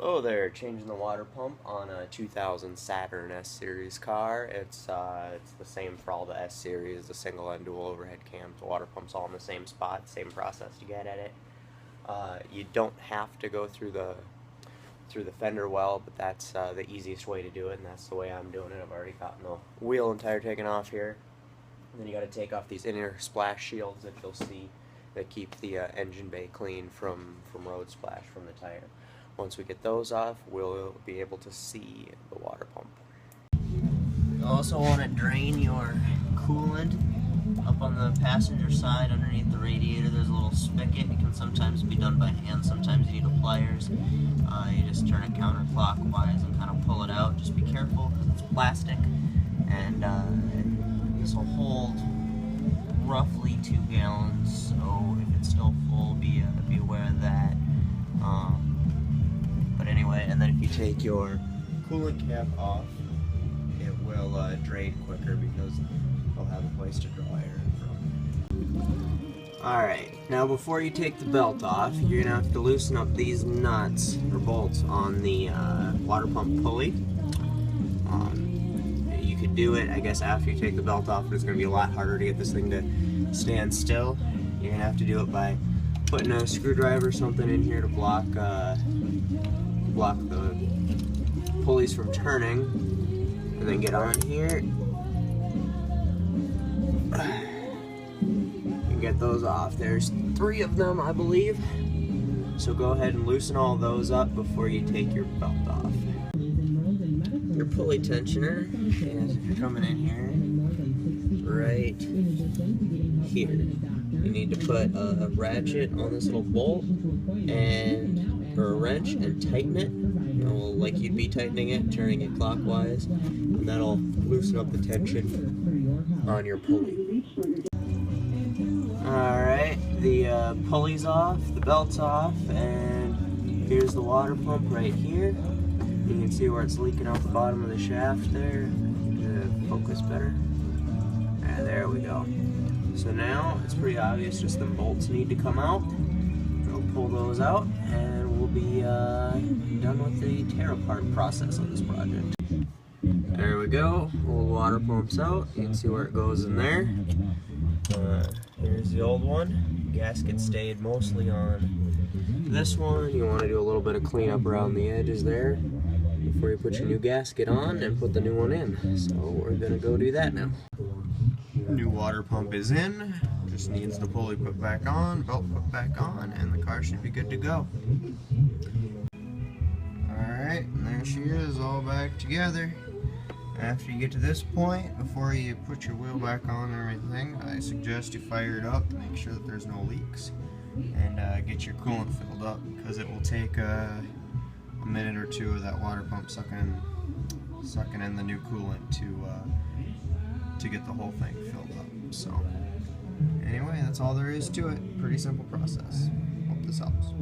Oh, they're changing the water pump on a 2000 Saturn S series car. It's the same for all the S series, the single and dual overhead cams. The water pump's all in the same spot, same process to get at it. You don't have to go through the fender well, but that's the easiest way to do it, and that's the way I'm doing it. I've already gotten the wheel and tire taken off here. And then you got to take off these inner splash shields that you'll see that keep the engine bay clean from road splash from the tire. Once we get those off, we'll be able to see the water pump. You also want to drain your coolant up on the passenger side underneath the radiator. There's a little spigot. It can sometimes be done by hand, sometimes you need pliers. You just turn it counterclockwise and kind of pull it out. Just be careful because it's plastic, and this will hold roughly 2 gallons, so if it's still full, be aware of that. But anyway, and then if you take your coolant cap off, it will drain quicker because it'll have a place to draw air from. Alright, now before you take the belt off, you're going to have to loosen up these nuts or bolts on the water pump pulley. You could do it, I guess, after you take the belt off, but it's going to be a lot harder to get this thing to stand still. You're going to have to do it by putting a screwdriver or something in here to block the pulleys from turning, and then get on here and get those off. There's 3 of them, I believe, so go ahead and loosen all those up before you take your belt off. Your pulley tensioner is coming in here, right here. You need to put a ratchet on this little bolt or a wrench and tighten it, like you'd be tightening it, turning it clockwise, and that'll loosen up the tension on your pulley. Alright, the pulley's off, the belt's off, and here's the water pump right here. You can see where it's leaking out the bottom of the shaft there. Focus better. And there we go. So now it's pretty obvious, just the bolts need to come out. We'll pull those out and we'll be done with the tear apart process on this project. There we go, old water pump's out. You can see where it goes in there. Here's the old one. Gasket stayed mostly on this one. You want to do a little bit of cleanup around the edges there before you put your new gasket on and put the new one in. So we're going to go do that now. New water pump is in, just needs the pulley put back on, belt put back on, and the car should be good to go. Alright, and there she is, all back together. After you get to this point, before you put your wheel back on and everything, I suggest you fire it up to make sure that there's no leaks, and get your coolant filled up, because it will take a minute or 2 of that water pump sucking in the new coolant to get the whole thing filled up. So anyway, that's all there is to it. Pretty simple process. Hope this helps.